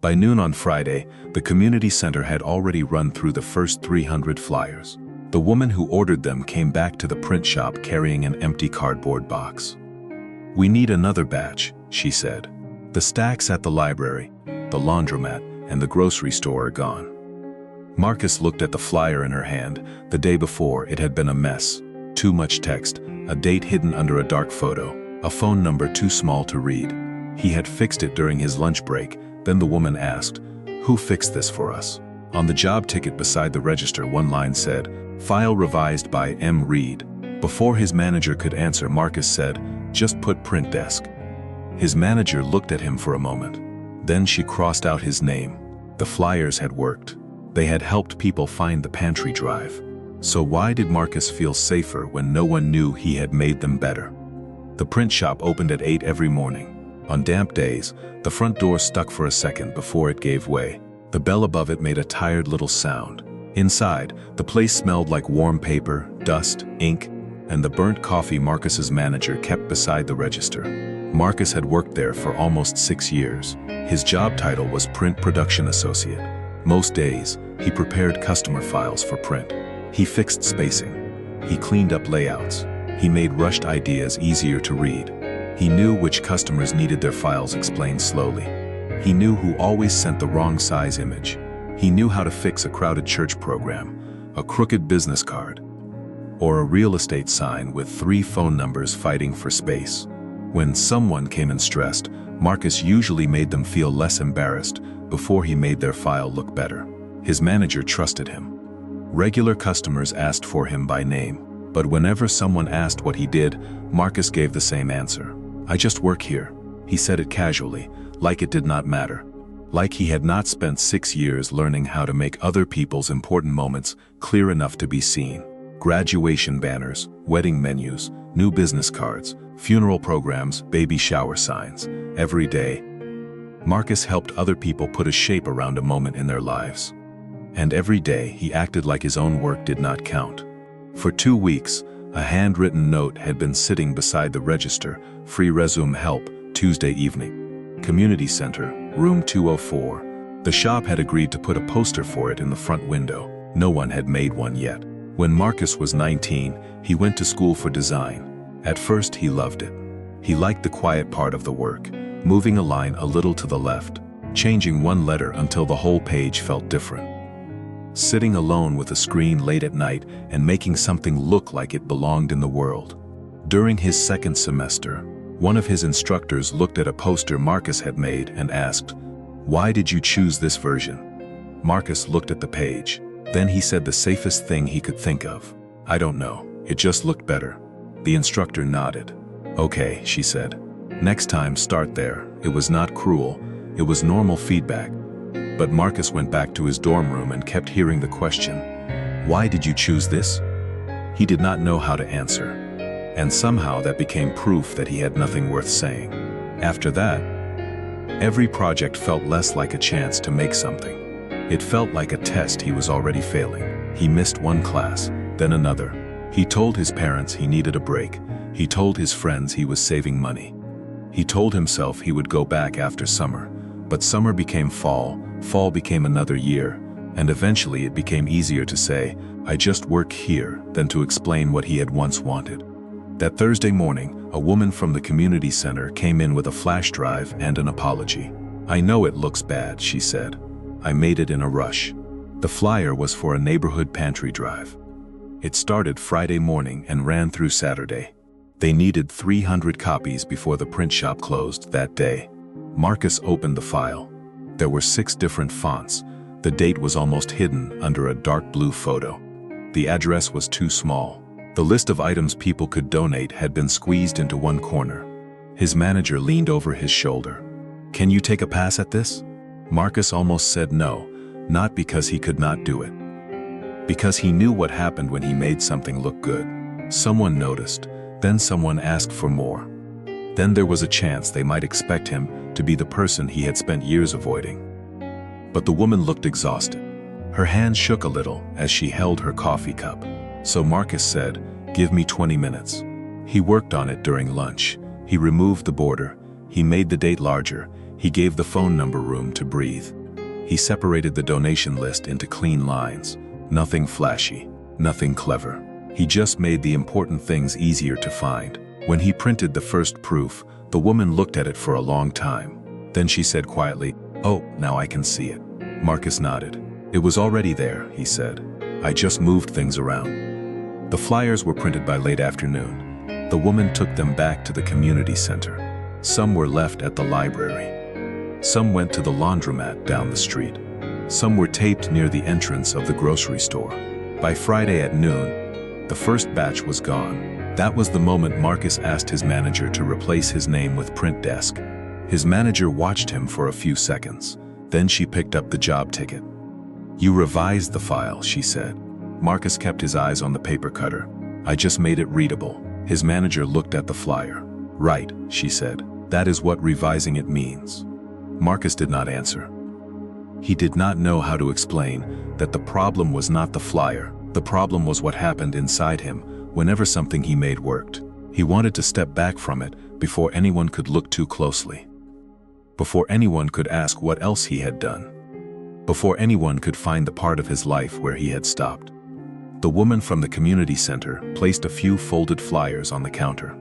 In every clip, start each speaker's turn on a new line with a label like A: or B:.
A: By noon on Friday, the community center had already run through the first 300 flyers. The woman who ordered them came back to the print shop carrying an empty cardboard box. "We need another batch," she said. "The stacks at the library, the laundromat, and the grocery store are gone." Marcus looked at the flyer in her hand. The day before, it had been a mess. Too much text, a date hidden under a dark photo, a phone number too small to read. He had fixed it during his lunch break. Then the woman asked, "Who fixed this for us?" On the job ticket beside the register, one line said, "File revised by M. Reed." Before his manager could answer, Marcus said, "Just put print desk." His manager looked at him for a moment. Then she crossed out his name. The flyers had worked. They had helped people find the pantry drive. So why did Marcus feel safer when no one knew he had made them better? The print shop opened at 8 every morning. On damp days, the front door stuck for a second before it gave way. The bell above it made a tired little sound. Inside, the place smelled like warm paper, dust, ink, and the burnt coffee Marcus's manager kept beside the register. Marcus had worked there for almost 6 years. His job title was Print Production Associate. Most days, he prepared customer files for print. He fixed spacing. He cleaned up layouts. He made rushed ideas easier to read. He knew which customers needed their files explained slowly. He knew who always sent the wrong size image. He knew how to fix a crowded church program, a crooked business card, or a real estate sign with 3 phone numbers fighting for space. When someone came in stressed, Marcus usually made them feel less embarrassed before he made their file look better. His manager trusted him. Regular customers asked for him by name, but whenever someone asked what he did, Marcus gave the same answer. "I just work here." He said it casually, like it did not matter. Like he had not spent 6 years learning how to make other people's important moments clear enough to be seen. Graduation banners, wedding menus, new business cards, funeral programs, baby shower signs. Every day, Marcus helped other people put a shape around a moment in their lives. And every day, he acted like his own work did not count. For 2 weeks, a handwritten note had been sitting beside the register, "Free resume help, Tuesday evening. Community Center, room 204. The shop had agreed to put a poster for it in the front window. No one had made one yet. When Marcus was 19, he went to school for design. At first, he loved it. He liked the quiet part of the work, moving a line a little to the left, changing one letter until the whole page felt different. Sitting alone with a screen late at night and making something look like it belonged in the world. During his second semester, one of his instructors looked at a poster Marcus had made and asked, "Why did you choose this version?" Marcus looked at the page. Then he said the safest thing he could think of. "I don't know, it just looked better." The instructor nodded. "Okay," she said. "Next time start there." It was not cruel, it was normal feedback. But Marcus went back to his dorm room and kept hearing the question, "Why did you choose this?" He did not know how to answer. And somehow that became proof that he had nothing worth saying. After that, every project felt less like a chance to make something. It felt like a test he was already failing. He missed one class, then another. He told his parents he needed a break. He told his friends he was saving money. He told himself he would go back after summer. But summer became fall, fall became another year, and eventually it became easier to say, "I just work here," than to explain what he had once wanted. That Thursday morning, a woman from the community center came in with a flash drive and an apology. "I know it looks bad," she said. "I made it in a rush." The flyer was for a neighborhood pantry drive. It started Friday morning and ran through Saturday. They needed 300 copies before the print shop closed that day. Marcus opened the file. There were 6 different fonts. The date was almost hidden under a dark blue photo. The address was too small. The list of items people could donate had been squeezed into one corner. His manager leaned over his shoulder. "Can you take a pass at this?" Marcus almost said no, not because he could not do it. Because he knew what happened when he made something look good. Someone noticed, then someone asked for more. Then there was a chance they might expect him to be the person he had spent years avoiding. But the woman looked exhausted. Her hands shook a little as she held her coffee cup. So Marcus said, "Give me 20 minutes." He worked on it during lunch. He removed the border. He made the date larger. He gave the phone number room to breathe. He separated the donation list into clean lines. Nothing flashy, nothing clever. He just made the important things easier to find. When he printed the first proof, the woman looked at it for a long time. Then she said quietly, "Oh, now I can see it." Marcus nodded. "It was already there," he said. "I just moved things around." The flyers were printed by late afternoon. The woman took them back to the community center. Some were left at the library. Some went to the laundromat down the street. Some were taped near the entrance of the grocery store. By Friday at noon, the first batch was gone. That was the moment Marcus asked his manager to replace his name with print desk. His manager watched him for a few seconds. Then she picked up the job ticket. "You revised the file," she said. Marcus kept his eyes on the paper cutter. "I just made it readable." His manager looked at the flyer. "Right," she said. "That is what revising it means." Marcus did not answer. He did not know how to explain that the problem was not the flyer. The problem was what happened inside him whenever something he made worked. He wanted to step back from it before anyone could look too closely. Before anyone could ask what else he had done. Before anyone could find the part of his life where he had stopped. The woman from the community center placed a few folded flyers on the counter.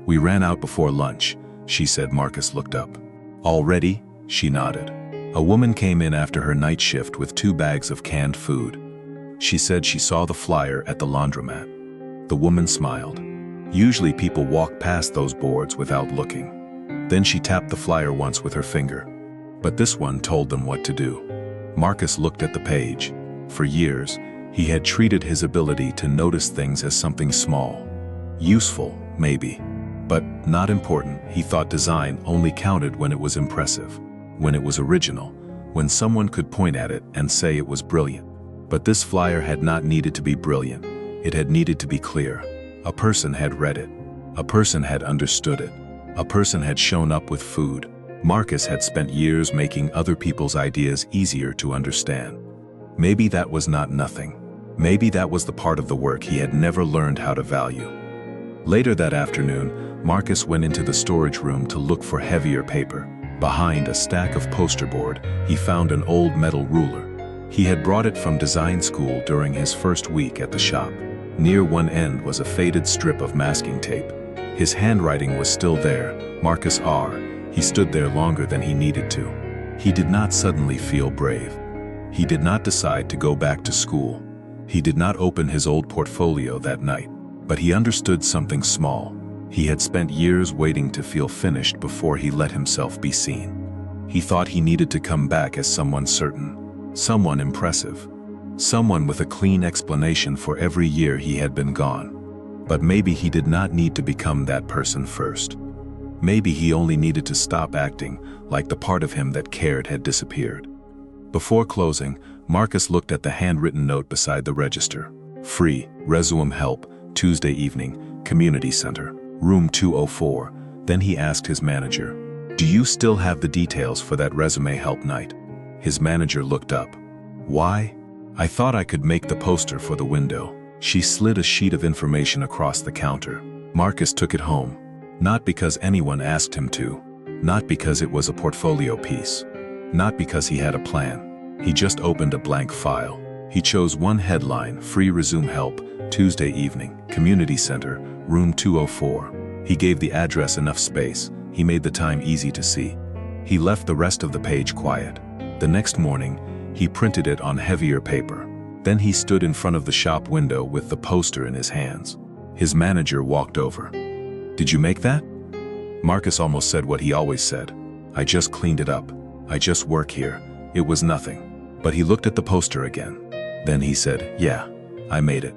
A: "We ran out before lunch," she said. Marcus looked up. "Already?" She nodded. A woman came in after her night shift with 2 bags of canned food. She said she saw the flyer at the laundromat. The woman smiled. Usually people walk past those boards without looking. Then she tapped the flyer once with her finger. But this one told them what to do. Marcus looked at the page. For years, he had treated his ability to notice things as something small. Useful, maybe. But not important. He thought design only counted when it was impressive. When it was original. When someone could point at it and say it was brilliant. But this flyer had not needed to be brilliant. It had needed to be clear. A person had read it. A person had understood it. A person had shown up with food. Marcus had spent years making other people's ideas easier to understand. Maybe that was not nothing. Maybe that was the part of the work he had never learned how to value. Later that afternoon, Marcus went into the storage room to look for heavier paper. Behind a stack of poster board, he found an old metal ruler. He had brought it from design school during his first week at the shop. Near one end was a faded strip of masking tape. His handwriting was still there, Marcus R. He stood there longer than he needed to. He did not suddenly feel brave. He did not decide to go back to school. He did not open his old portfolio that night. But he understood something small. He had spent years waiting to feel finished before he let himself be seen. He thought he needed to come back as someone certain, someone impressive, someone with a clean explanation for every year he had been gone. But maybe he did not need to become that person first. Maybe he only needed to stop acting like the part of him that cared had disappeared. Before closing, Marcus looked at the handwritten note beside the register. Free, resume help, Tuesday evening, community center, room 204. Then he asked his manager, "Do you still have the details for that resume help night?" His manager looked up. "Why?" "I thought I could make the poster for the window." She slid a sheet of information across the counter. Marcus took it home. Not because anyone asked him to. Not because it was a portfolio piece. Not because he had a plan. He just opened a blank file. He chose one headline, Free Resume Help, Tuesday evening, Community Center, room 204. He gave the address enough space. He made the time easy to see. He left the rest of the page quiet. The next morning, he printed it on heavier paper. Then he stood in front of the shop window with the poster in his hands. His manager walked over. "Did you make that?" Marcus almost said what he always said. "I just cleaned it up. I just work here. It was nothing." But he looked at the poster again. Then he said, "Yeah, I made it."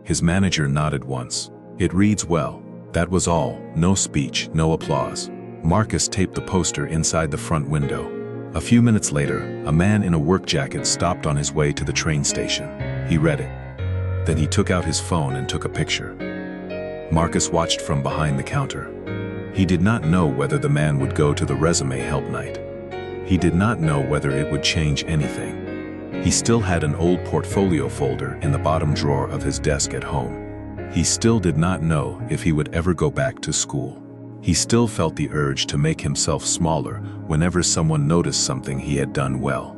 A: His manager nodded once. "It reads well." That was all. No speech, no applause. Marcus taped the poster inside the front window. A few minutes later, a man in a work jacket stopped on his way to the train station. He read it. Then he took out his phone and took a picture. Marcus watched from behind the counter. He did not know whether the man would go to the resume help night. He did not know whether it would change anything. He still had an old portfolio folder in the bottom drawer of his desk at home. He still did not know if he would ever go back to school. He still felt the urge to make himself smaller whenever someone noticed something he had done well.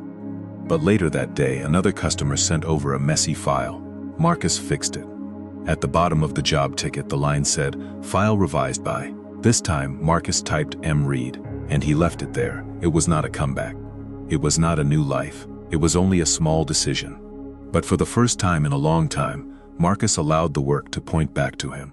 A: But later that day, another customer sent over a messy file. Marcus fixed it. At the bottom of the job ticket, the line said, "File revised by." This time, Marcus typed M. Reed, and he left it there. It was not a comeback. It was not a new life. It was only a small decision. But for the first time in a long time, Marcus allowed the work to point back to him.